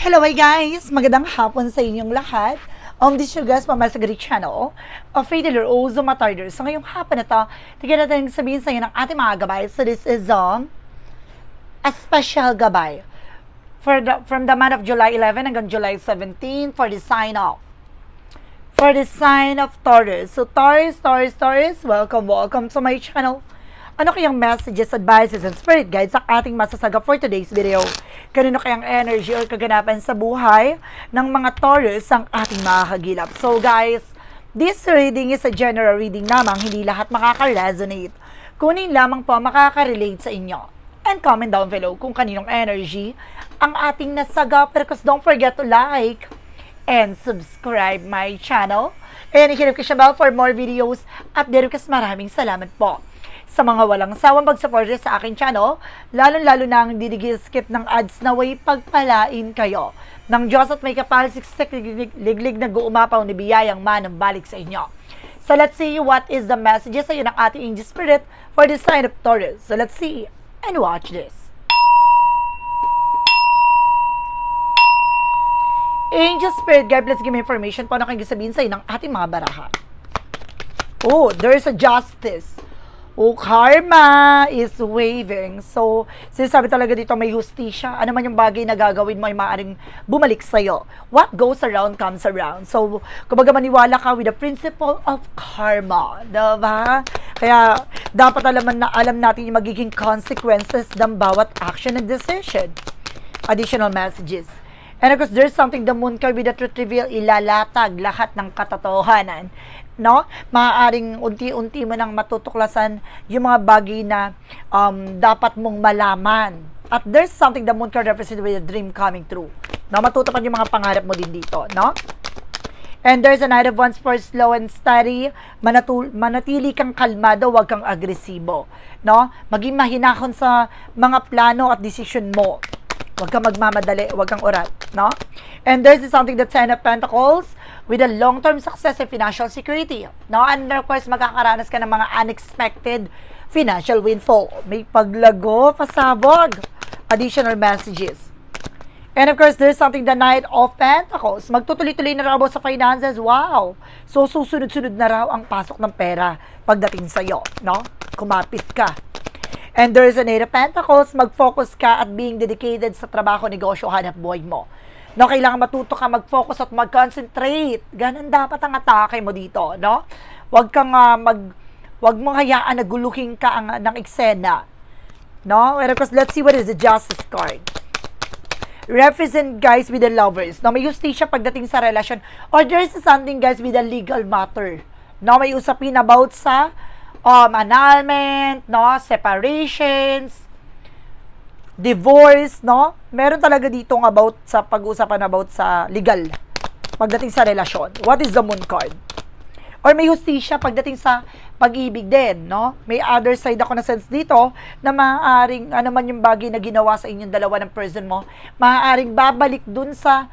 Hello, hi guys! Magandang hapon sa inyong lahat. This is your guys, Mama Sagari Channel of Fatal Ozo Matarder. So ngayong hapon na to, tignan natin sabihin sa inyo ng ating mga gabay. So this is a special gabay from the month of July 11 hanggang July 17 for the sign of Taurus. So Taurus, welcome to my channel. Ano kayang messages, advices, and spirit guides ang ating masasaga for today's video? Kanino kayang energy or kaganapan sa buhay ng mga Taurus ang ating makakagilap? So guys, this reading is a general reading lamang, hindi lahat makaka-resonate. Kunin lamang po makaka-relate sa inyo. And comment down below kung kaninong energy ang ating nasaga. Pero don't forget to like and subscribe my channel. And i-hit ko siya bell for more videos. Update ko, maraming salamat po sa mga walang sawang pag-supporter sa aking channel, lalo-lalo na ang skip ng ads na way pagpalain kayo ng Diyos at may kapal siksik liglig na guumapaw ni biyayang manang balik sa inyo. So let's see what is the messages sa ng ating angel spirit for the sign of Taurus. So let's see and watch this. Angel spirit guide, let's give me information po na kayong sabihin sa ng ating mga baraha. Oh, there's a justice. Oh, karma is waving. So, sinasabi talaga dito may justisya. Ano man yung bagay na gagawin mo ay maaaring bumalik sa'yo. What goes around comes around. So, kumbaga maniwala ka with the principle of karma. Diba? Kaya, dapat alam natin yung magiging consequences ng bawat action and decision. Additional messages. And of course, there's something the moon card with the truth reveal, ilalatag lahat ng katotohanan. No? Maaaring unti-unti mo nang matutuklasan yung mga bagay na dapat mong malaman. At there's something the moon card represents with a dream coming true. No? Matutupad yung mga pangarap mo din dito. No? And there's a Knight of Wands for slow and steady. Manatili kang kalmado, huwag kang agresibo. No? Maging mahinahon sa mga plano at decision mo. Huwag kang magmamadali, huwag kang urat, no? And there's something that's Ten of Pentacles with a long-term success and financial security, no? And of course, magkakaranas ka ng mga unexpected financial windfall. May paglago, pasabog. Additional messages. And of course, there's something the Knight of Pentacles. Magtutuloy-tuloy na raw sa finances. Wow! So, susunod-sunod na raw ang pasok ng pera pagdating sa'yo, no? Kumapit ka. And there is an Eight of Pentacles, mag-focus ka at being dedicated sa trabaho, negosyo, hanap buhay mo. No, kailangan matuto ka mag-focus at mag-concentrate. Ganun dapat ang atake mo dito, no? Huwag kang wag mong hayaan na guluhin ka ng eksena. No? And of course, let's see what is the Justice card. Represent guys with the lovers. No, may justisya pagdating sa relasyon. Or there is something guys with a legal matter. No, may usapin about sa annulment, no, separations, divorce, no? Meron talaga ditong pag-usapan about sa legal pagdating sa relasyon. What is the moon card? Or may justisya pagdating sa pag-ibig din, no? May other side ako na sense dito na maaaring ano man yung bagay na ginawa sa inyong dalawa ng person mo, maaaring babalik dun sa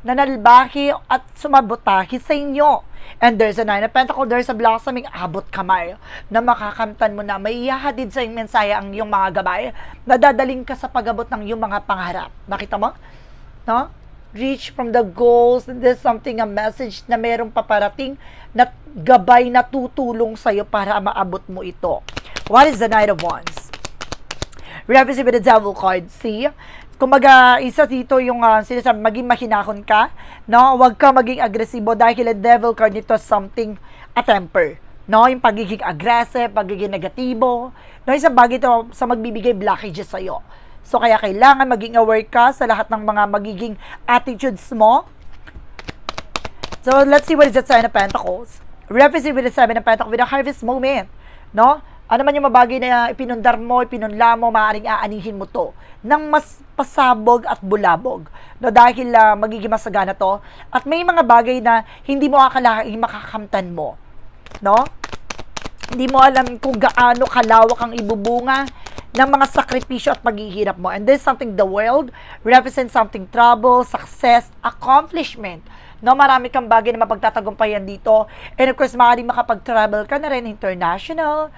nanalbahi at sumabotahi sa inyo. And there's a Nine of Pentacles, there's a blossoming abot kamay na makakamtan mo na may ihahatid sa iyong mensahe ang iyong mga gabay na dadaling ka sa pag-abot ng iyong mga pangarap. Nakita mo? No? Reach from the goals. There's something, a message na merong paparating na gabay na tutulong sa iyo para maabot mo ito. What is the Knight of Wands? Represent with the Devil card. See? Kumbaga, isa dito yung sinasabi, maging mahinahon ka, no? Huwag ka maging agresibo dahil ang devil card nito something a temper, no? Yung pagiging aggressive, pagiging negatibo, no? Isang bagay ito sa magbibigay blockages sa'yo. So, kaya kailangan maging aware ka sa lahat ng mga magiging attitudes mo. So, let's see what is the Sign of Pentacles. Represent with the Seven of Pentacles with a harvest moment, no? Ano man yung mabagay na ipinundar mo, ipinunla mo, maaaring aanihin mo to ng mas pasabog at bulabog. No, dahil magiging masagana to. At may mga bagay na hindi mo akalaing makakamtan mo. No? Hindi mo alam kung gaano kalawak ang ibubunga ng mga sakripisyo at paghihirap mo. And there's something the world represents something trouble, success, accomplishment. No, marami kang bagay na mapagtatagumpayan dito. And of course, maaaring makapag-travel ka na rin international.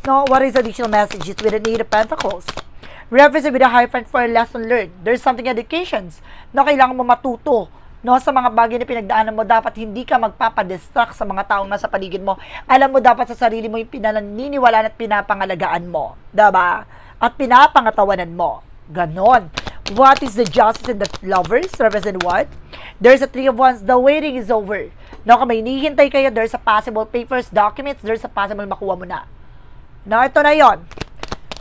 No, what is additional messages with the Eight of Pentacles? Reference with a hyphen for a lesson learned. There's something educations na kailangan mo matuto. No, sa mga bagay na pinagdaanan mo, dapat hindi ka magpapadistract sa mga taong nasa paligid mo. Alam mo, dapat sa sarili mo yung pinaniniwalaan at pinapangalagaan mo. Diba? At pinapangatawanan mo. Ganon. What is the justice and the lovers? Represent what? There's a three of wands. The waiting is over. No, kung may hinihintay kayo, there's a possible papers, documents, there's a possible makuha mo na. No, ito na yon.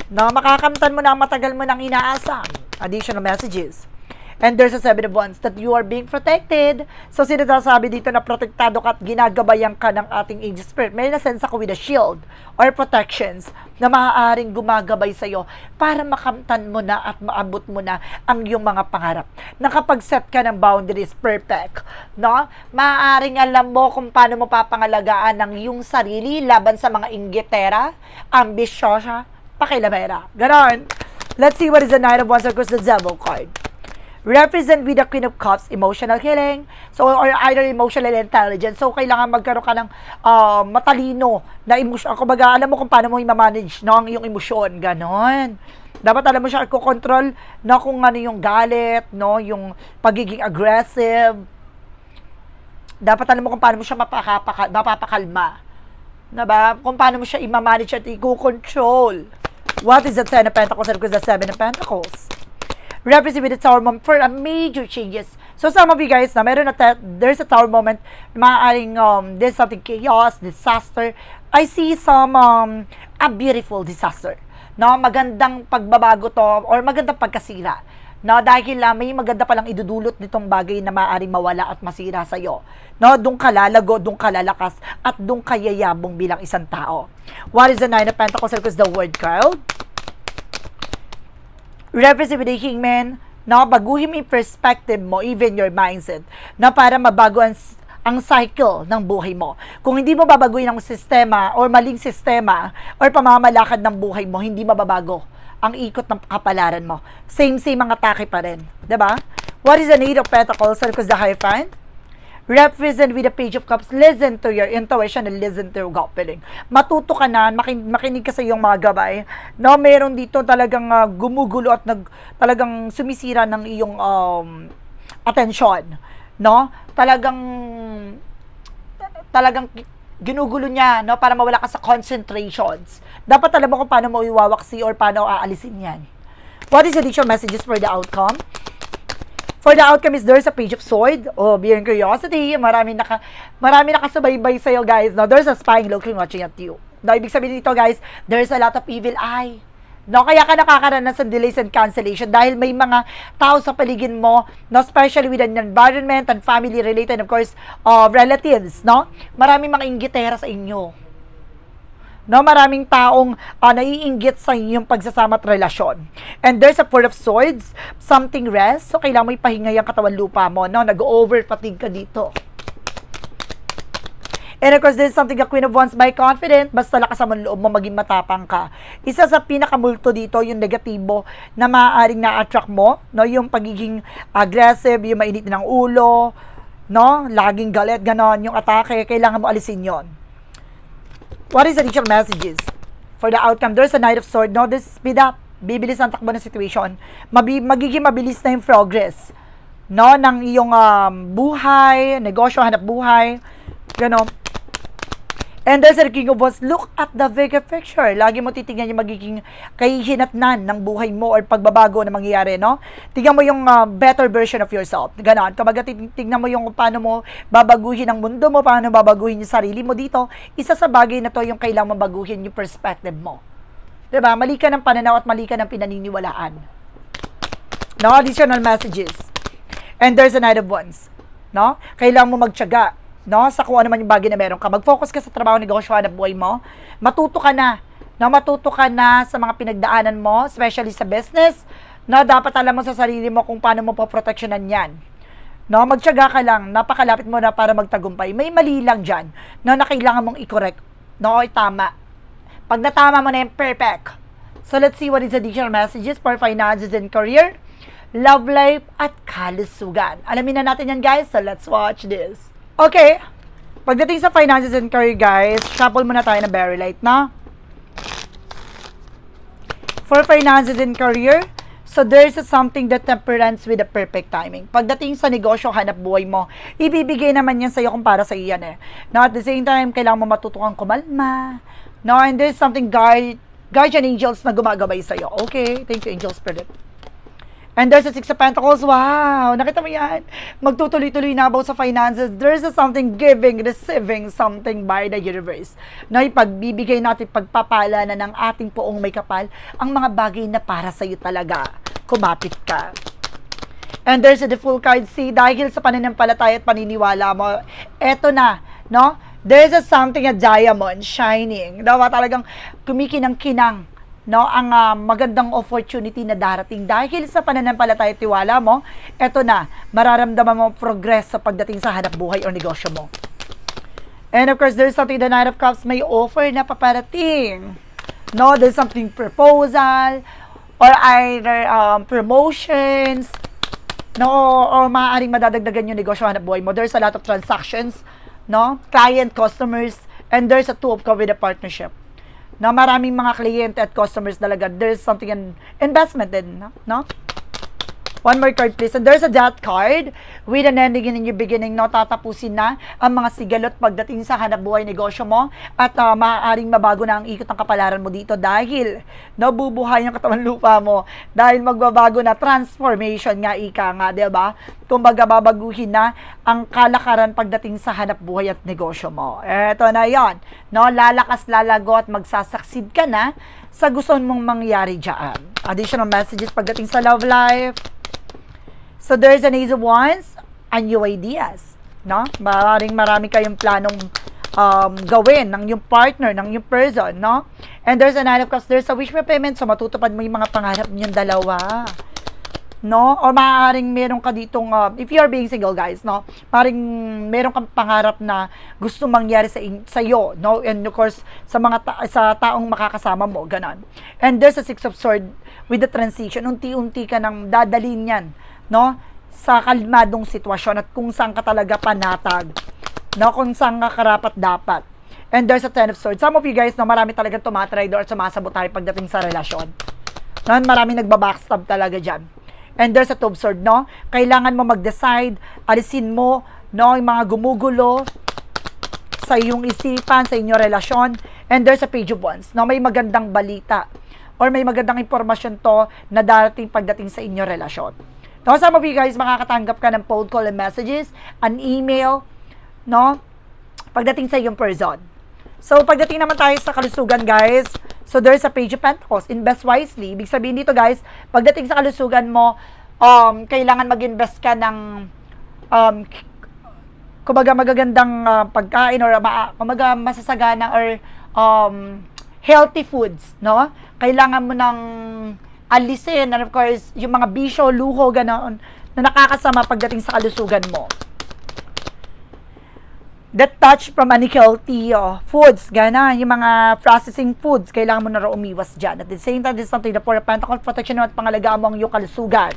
No, makakamtan mo na ang matagal mo nang inaasam. Additional messages. And there's a seven of wands that you are being protected. So, sinasabi dito na protektado ka at ginagabayan ka ng ating angel spirit. May nasense ako with a shield or protections na maaaring gumagabay sa'yo para makamtan mo na at maabot mo na ang iyong mga pangarap. Nakapag-set ka ng boundaries, perfect. No? Maaaring alam mo kung paano mo papangalagaan ng iyong sarili laban sa mga inggitera, ambisyosa, pakilamera. Ganon. Let's see what is the Knight of Wands across the Devil card. Represent with the Queen of Cups, emotional healing. So, or either emotional intelligence. So, kailangan magkaroon ka ng matalino na emosyon. Kumbaga, alam mo kung paano mo i-manage no, ang iyong emosyon. Ganon. Dapat alam mo siya i-control no, kung ano yung galit, no, yung pagiging aggressive. Dapat alam mo kung paano mo siya mapapakalma. Diba? Kung paano mo siya i-manage at i-control. What is the Ten of Pentacles and the Seven of Pentacles? Represent with the Tower moment for a major changes. So some of you guys na meron na there's a Tower moment, maaaring there's something chaos, disaster. I see some a beautiful disaster. No, magandang pagbabago to or magandang pagkasira. No, dahil may maganda palang idudulot nitong bagay na maaaring mawala at masira sa iyo. No, doon ka lalago, doon ka lalakas at doon ka yayabong bilang isang tao. What is the Nine of Pentacles? Because the word card represent with the Hangman, no, baguhin mo yung perspective mo, even your mindset, na para mabago ang cycle ng buhay mo. Kung hindi mo babaguhin ang sistema or maling sistema or pamamalakad ng buhay mo, hindi mababago ang ikot ng kapalaran mo. Same mga atake pa rin. Diba? What is the Eight of Pentacles? Because the Hierophant represent with the Page of Cups. Listen to your intuition and listen to your gut feeling. Matuto ka na, makinig ka sa iyong mga gabay. No, meron dito talagang gumugulo at talagang sumisira ng iyong atensyon. No? Talagang ginugulo niya, no, para mawala ka sa concentrations. Dapat alam mo kung paano mo iwawaksi or paano aalisin yan. What is the additional messages for the outcome? For the outcome is there's a Page of Sword. Oh, being curiosity. Marami nakasubaybay sa'yo, guys. No, there's a spying looking watching at you. No, ibig sabihin dito, guys, there's a lot of evil eye. No, kaya ka nakakaranas ng delays and cancellation dahil may mga tao sa paligid mo, no, especially with an environment and family related, of course, relatives, no? Maraming mga inggitera sa inyo. No, maraming taong naiinggit sa inyong pagsasama at relasyon. And there's a Four of Swords, something rest. So, kailangan mo ipahinga yung katawan lupa mo, no? Nag-over-fatigue ka dito. And of course, this is something a Queen of Wands by confident, basta lakas ang loob mo, maging matapang ka. Isa sa pinakamulto dito, yung negatibo na maaaring na-attract mo, no? Yung pagiging aggressive, yung mainit ng ulo, no? Laging galit, ganon, yung atake, kailangan mo alisin yon. What is the additional messages? For the outcome, there's a Knight of Swords, no? This speed up, bibilis ang takbo ng situation. Magiging mabilis na yung progress, no? Ng iyong buhay, negosyo, hanap buhay, gano'n. And there's a King of Wands. Look at the bigger picture. Lagi mo titignan yung magiging kahihinatnan ng buhay mo or pagbabago na mangyayari, no? Tignan mo yung better version of yourself. Ganon. Kapag tignan mo yung paano mo babaguhin ang mundo mo, paano babaguhin yung sarili mo dito, isa sa bagay na to yung kailangan baguhin yung perspective mo. Diba? Mali ka ng pananaw at mali ka ng pinaniniwalaan. No? Additional messages. And there's a Knight of Wands. No? Kailangan mo magtiyaga, no, sa kung ano man yung bagay na meron ka. Mag-focus ka sa trabaho, negosyo, hanap buhay mo. Matuto ka na. No, matuto ka na sa mga pinagdaanan mo, especially sa business. No, dapat alam mo sa sarili mo kung paano mo poproteksyonan yan. No, magtiyaga ka lang. Napakalapit mo na para magtagumpay. May mali lang dyan, no, na kailangan mong i-correct. No, tama. Pag natama mo na yung perfect. So, let's see what is additional messages for finances and career, love life, at kalusugan. Alamin na natin yan, guys. So, let's watch this. Okay, pagdating sa finances and career, guys, shuffle muna tayo ng Berry Light, na. For finances and career, so there's something that temperance with the perfect timing. Pagdating sa negosyo, hanap buhay mo, ibibigay naman yan sa'yo kung para sa'yo yan eh. Now, at the same time, kailangan mo matutukang kumalma. No, and there's something guardian angels na gumagabay sa'yo. Okay, thank you, angel spirit. And there's a Six of Pentacles. Wow! Nakita mo yan? Magtutuloy-tuloy na about sa finances. There's a something giving, receiving something by the universe. Na ipagbibigay natin, pagpapala na ng ating poong may kapal, ang mga bagay na para sa'yo talaga. Kumapit ka. And there's a the full card. See, dahil sa pananampalataya at paniniwala mo, eto na, no? There's a something, a diamond shining. Dapat talagang kumikinang-kinang, no, ang magandang opportunity na darating dahil sa pananampalataya at tiwala mo, eto na, mararamdaman mo progress sa pagdating sa hanap buhay o negosyo mo. And of course, there's something the Knight of Cups may offer na paparating. No, there's something proposal or either promotions, no, or maaaring madadagdagan yung negosyo hanap buhay mo. There's a lot of transactions, no, client, customers, and there's a two of cups with a partnership. Na maraming mga kliyente at customers talaga, there's something in investment din, no? One more card, please. And there's a Death card with an ending in your beginning. No, tatapusin na ang mga sigalot pagdating sa hanap buhay negosyo mo at maaaring mabago na ang ikot ng kapalaran mo dito dahil nabubuhay ang katawan lupa mo dahil magbabago na transformation nga ika nga, di ba? Kumbaga babaguhin na ang kalakaran pagdating sa hanap buhay at negosyo mo. Eto na yon, no? Lalakas, lalago at magsasaksid ka na sa gusto mong mangyari dyan. Additional messages pagdating sa love life. So there's an Ace of Wands and new ideas, no? Marami kayong planong gawin ng yung partner, ng yung person, no? And there's a Nine of Cups, there's a wish fulfillment, so matutupad mo yung mga pangarap niyong dalawa, no? Or maaaring meron ka ditong, if you're being single, guys, no? Maaaring meron kang pangarap na gusto mangyari sa iyo, no? And of course, sa sa taong makakasama mo, ganon. And there's a Six of Swords with the transition, unti-unti ka nang dadalhin yan, no, sa kalmadong sitwasyon at kung saan ka talaga panatag, no, kung saan ka karapat dapat. And there's a Ten of Swords. Some of you guys, no, marami talagang tumatry or sumasabot tayo pagdating sa relasyon. No, marami nagbabackstab talaga dyan. And there's a Two of Swords, no, kailangan mo mag-decide, alisin mo, no, yung mga gumugulo sa iyong isipan, sa inyong relasyon. And there's a Page of Wands, no, may magandang balita or may magandang impormasyon to na darating pagdating sa inyong relasyon. No, some of you guys, makakatanggap ka ng phone call and messages, an email, no, pagdating sa iyong person. So, pagdating naman tayo sa kalusugan, guys, so there's a Page of Pentacles, invest wisely. Ibig sabihin dito, guys, pagdating sa kalusugan mo, kailangan mag-invest ka ng, kumbaga magagandang pagkain or kumbaga masasagana or healthy foods, no? Kailangan mo ng alisin, and of course, yung mga bisyo, luho, ganoon, na nakakasama pagdating sa kalusugan mo. That touch from unhealthy foods, gano'n, yung mga processing foods, kailangan mo na rin umiwas dyan. At the same time, this is something na for Pentacles, protection at pangalagaan mo ang iyong kalusugan.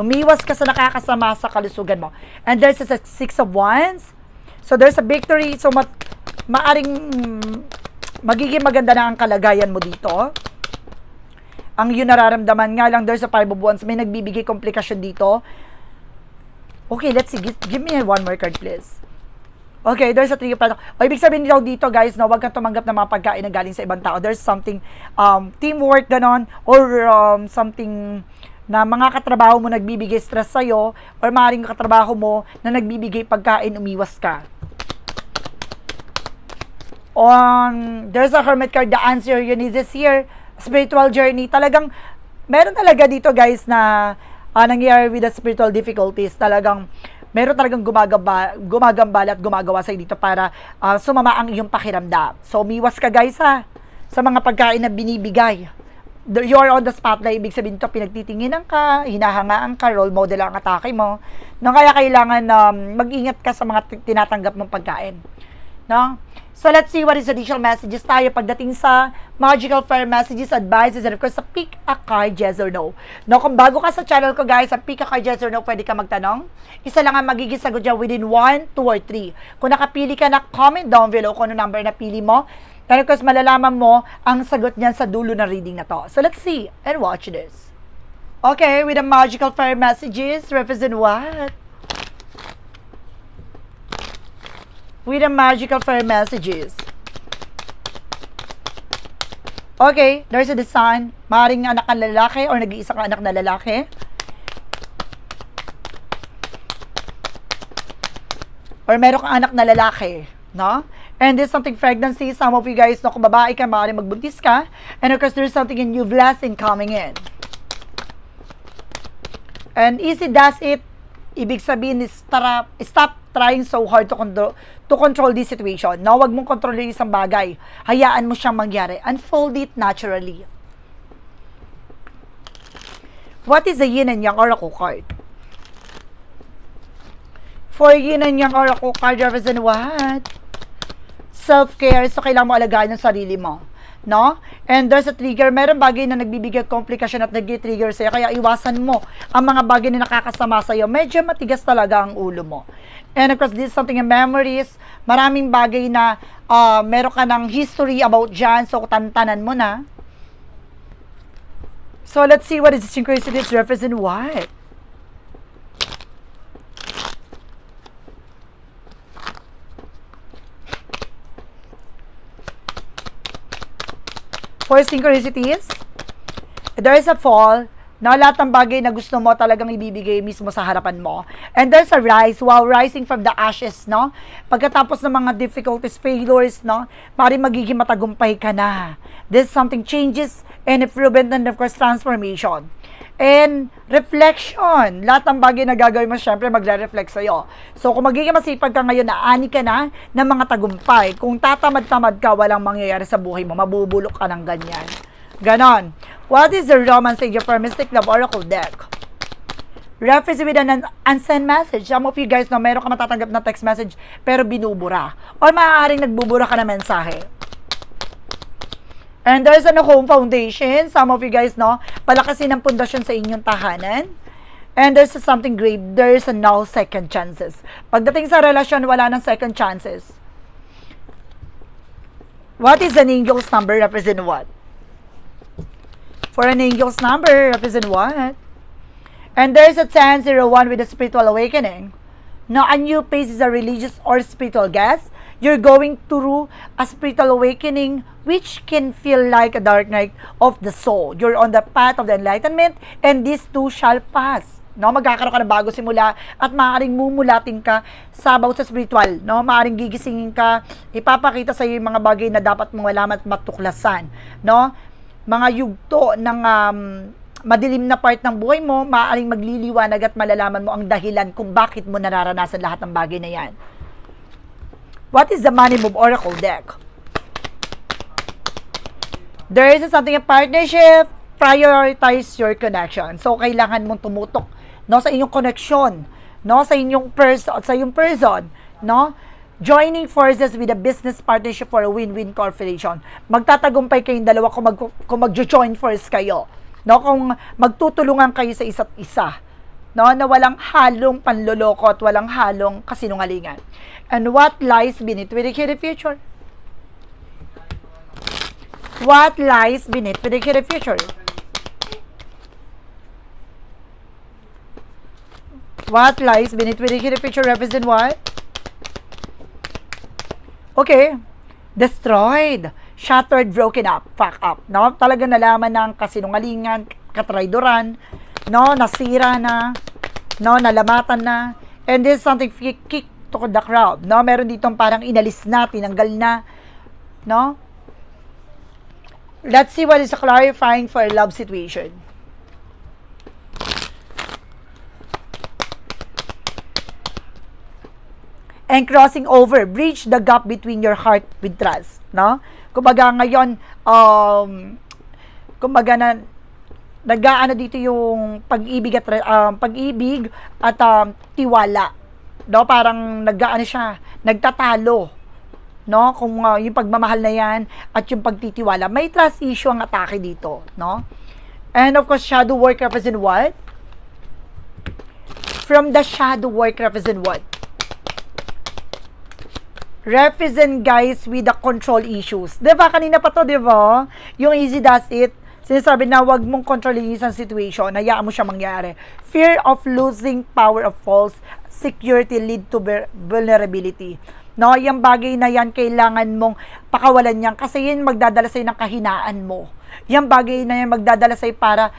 Umiwas ka sa nakakasama sa kalusugan mo. And there's a Six of Wands. So, there's a victory. So, maaring magiging maganda na ang kalagayan mo dito. Ang yun nararamdaman nga lang, there's a Five of Wands, may nagbibigay komplikasyon dito. Okay, let's see. Give me one more card, please. Okay, there's a Three of Pentacles. O, ibig sabihin dito, guys, no, huwag kang tumanggap ng mga pagkain na galing sa ibang tao. There's something, teamwork, ganon, or something na mga katrabaho mo nagbibigay stress sa'yo, or maaaring katrabaho mo na nagbibigay pagkain, umiwas ka. There's a Hermit card, the answer you need is here. Spiritual journey, talagang meron talaga dito, guys, na nangyayari with the spiritual difficulties. Talagang meron talagang gumagambala at gumagawa sa'yo dito para sumama ang iyong pakiramdam. So, umiwas ka, guys, ha, sa mga pagkain na binibigay. You're on the spotlight, ibig sabihin ito, pinagtitinginan ka, hinahangaan ka, role model ang atake mo. No, kaya kailangan mag-ingat ka sa mga tinatanggap mong pagkain. No? So, let's see what is additional messages tayo pagdating sa magical fire messages, advices, and of course, sa pick a card, yes or no. No, kung bago ka sa channel ko, guys, sa pick a card, yes or no, pwede ka magtanong. Isa lang ang magiging sagot dyan within 1, 2, or 3. Kung nakapili ka na, comment down below kung ano number na pili mo. And of course, malalaman mo ang sagot niyan sa dulo ng reading na to. So let's see and watch this. Okay, with the magical fire messages, represent what? With the magical fire messages. Okay, there's a design. Maring anak ng lalaki or nag-iisa kang anak na lalaki. Or meron kang anak na lalaki, no? And there's something pregnancy. Some of you guys, no, kung babae ka, maaaring magbuntis ka. And of course, there's something in new blessing coming in. And easy does it. Ibig sabihin is stop trying so hard to control this situation. No, wag mong kontrolin isang bagay. Hayaan mo siyang mangyari. Unfold it naturally. What is the yin and yang oracle card? For yin and yang oracle card represent what? Self-care. So, kailangan mo alagaan yung sarili mo. No? And there's a trigger. Meron bagay na nagbibigay komplikasyon at nag-trigger sa'yo. Kaya iwasan mo ang mga bagay na nakakasama sa'yo. Medyo matigas talaga ang ulo mo. And of course, this is something in memories. Maraming bagay na meron ka ng history about dyan. So, tantanan mo na. So, let's see what is the synchronicities represent what? For synchronicities, there is a fall, na lahat ng bagay na gusto mo talagang ibibigay mismo sa harapan mo. And there's a rise, wow, rising from the ashes, no? Pagkatapos ng mga difficulties, failures, no? Maaaring magiging matagumpay ka na. There's something changes and improvement and of course transformation. And reflection, lahat ng bagay na gagawin mo, syempre magre-reflect sa'yo. So, kung magiging masipag ka ngayon, naani ka na ng mga tagumpay. Kung tatamad-tamad ka, walang mangyayari sa buhay mo, mabubulok ka ng ganyan. Ganon. What is the romance angel for Mystic Love Oracle deck? Reference with an unsent message. Some of you guys, no, meron ka matatanggap na text message, pero binubura. Or maaaring nagbubura ka na mensahe. And there's a home foundation. Some of you guys, no, palakasin ang pundasyon sa inyong tahanan. And there's something great. There's no second chances. Pagdating sa relasyon, wala nang second chances. What is an angel's number? Represent what? For an angel's number, represent what? And there's a 1001 with a spiritual awakening. Now, a new phase is a religious or spiritual guest. You're going through a spiritual awakening which can feel like a dark night of the soul. You're on the path of the enlightenment and this too shall pass. No, magkakaroon ka ng bago simula at maaaring mumulatin ka sa about sa spiritual. No, maaaring gigisingin ka, ipapakita sa iyo yung mga bagay na dapat mong malaman at matuklasan. No, mga yugto ng madilim na part ng buhay mo, maaaring magliliwanag at malalaman mo ang dahilan kung bakit mo nararanasan lahat ng bagay na yan. What is the Money Move Oracle deck? There is something a partnership, prioritize your connection. So, kailangan mong tumutok, no, sa inyong connection, no, sa inyong person, no? Joining forces with a business partnership for a win-win corporation. Magtatagumpay kayong dalawa kung mag-join force kayo. No, kung magtutulungan kayo sa isa't isa. No, na walang halong panloloko at walang halong kasinungalingan. And what lies beneath with the future? What lies beneath with the future? What lies beneath with the future represent what? Okay. Destroyed, shattered, broken up, fuck up. No? Talaga nalaman ng kasinungalingan, katraydoran, no, nasira na, no, nalamatan na. And this is something kick to the crowd. No, meron ditong parang inalis na, tinanggal na, no? Let's see what is clarifying for a love situation. And crossing over, bridge the gap between your heart with trust, no? Kumbaga ngayon, kumbaga na nag-aano dito yung pag-ibig at tiwala, no? Parang nag-aano siya, nagtatalo, no? Kung yung pagmamahal na yan at yung pagtitiwala, may trust issue ang atake dito, no? And of course, shadow work represent what? From the shadow work represent what? represent guys with the control issues. Diba? Kanina pa to, diba? Yung easy does it. Sinasabi na wag mong kontrolin yung isang situation, hayaan mo siya mangyari. Fear of losing power of false security lead to vulnerability. No, yung bagay na yan, kailangan mong pakawalan yan kasi yun magdadala sa'yo ng kahinaan mo. Yung bagay na yan magdadala sa'yo para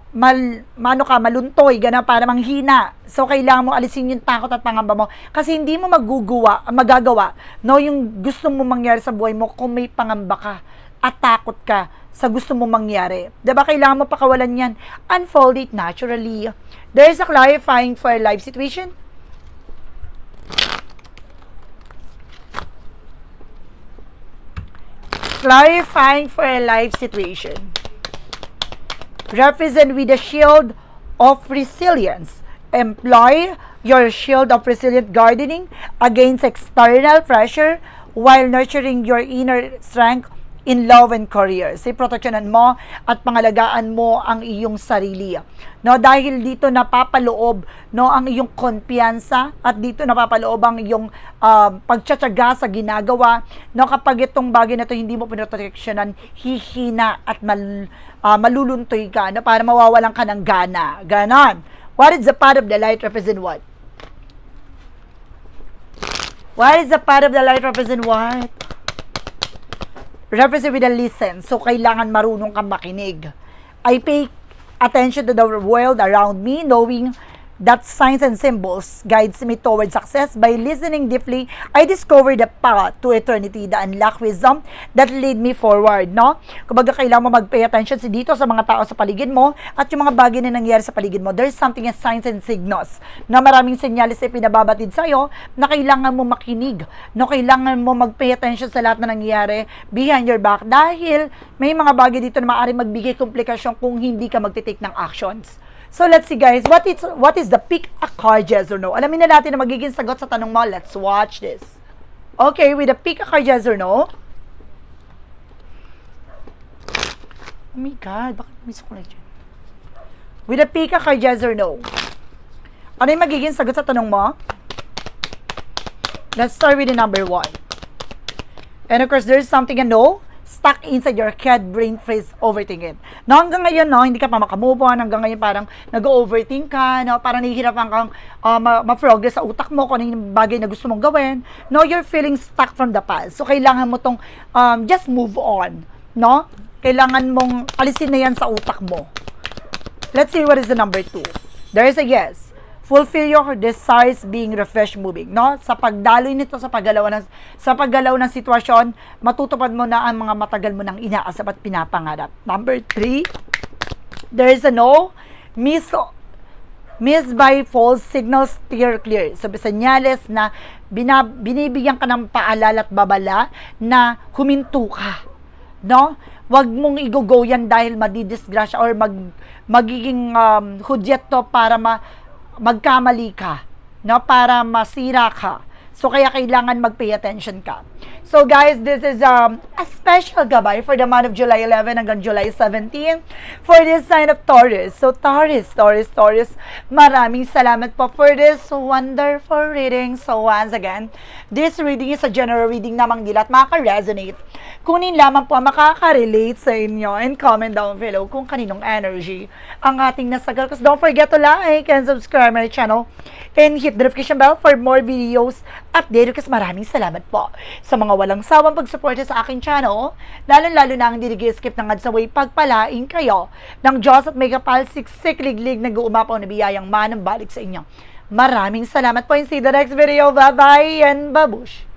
maluntoy, gana, para manghina. So, kailangan mo alisin yung takot at pangamba mo. Kasi hindi mo magagawa, no, yung gusto mo mangyari sa buhay mo kung may pangamba ka at takot ka sa gusto mo mangyari. Diba? Kailangan mo pakawalan yan. Unfold it naturally. There is a clarifying for a life situation. Clarifying for a life situation. Represent with a shield of resilience. Employ your shield of resilient gardening against external pressure while nurturing your inner strength in love and career. Say, proteksyonan mo at pangalagaan mo ang iyong sarili. No, dahil dito napapaloob, no, ang iyong kumpiyansa at dito napapaloob ang iyong pagtsatsaga sa ginagawa. No, kapag itong bagay na ito hindi mo pinoteksyonan, hihina at maluluntoy ka, no, para mawawalan ka ng gana. Ganon. What is the path of the light represent what? What is the path of the light represent what? Represent with a listen. So, kailangan marunong kang makinig. I pay attention to the world around me, knowing that signs and symbols guides me towards success. By listening deeply, I discover the path to eternity, the unlock wisdom that lead me forward, no? Kumbaga, kailangan mo mag-pay attention dito sa mga tao sa paligid mo at yung mga bagay na nangyayari sa paligid mo. There's something as signs and signals na maraming senyales ay pinababatid sa'yo na kailangan mo makinig, no? Kailangan mo mag-pay attention sa lahat na nangyayari behind your back dahil may mga bagay dito na maaaring magbigay komplikasyon kung hindi ka magtitake ng actions. So, let's see guys, what is the pick a card, yes or no? Alamin na natin na magiging sagot sa tanong mo. Let's watch this. Okay, with the pick a card, yes or no? Oh my God, bakit may sukulay dyan? With the pick a card, yes or no? Ano yung magiging sagot sa tanong mo? Let's start with the number 1. And of course, there's something a no. Stuck inside your head, brain freeze, overthinking. No, hanggang ngayon, no, hindi ka pa makamove on. Hanggang ngayon, parang nag-overthink ka, no, parang nahihirapan kang ma-progress sa utak mo kung ano yung bagay na gusto mong gawin. No, you're feeling stuck from the past. So, kailangan mo tong just move on. No? Kailangan mong alisin na yan sa utak mo. Let's see what is the number 2. There is a yes. Fulfill your desires being refreshed, moving, no? Sa pagdaloy nito sa paggalaw ng sitwasyon, matutupad mo na ang mga matagal mo nang inaasap at pinapangarap. Number 3, there is a no. Miss by false signals, steer clear. So, senyales na binibigyan ka ng paalala at babala na huminto ka, no? Wag mong i-go yan dahil madidisgrasya or magiging hudyat to para magkamali ka, no? Para masira ka. So, kaya kailangan mag-pay attention ka. So, guys, this is a special gabay for the month of July 11 hanggang July 17 for this sign of Taurus. So, Taurus, maraming salamat po for this wonderful reading. So, once again, this reading is a general reading namang nila at makaka-resonate. Kunin lamang po ang makaka-relate sa inyo and comment down below kung kaninong energy ang ating nasagal. Because don't forget to like and subscribe my channel and hit the notification bell for more videos update. Kasi maraming salamat po sa mga walang sawang pagsuporta sa aking channel, lalo-lalo na ang skip ng ads na way pagpalain kayo ng Diyos at may kapal siksik liglig nag-uumapaw na biyayang manang balik sa inyo. Maraming salamat po and see the next video. Bye-bye and babush!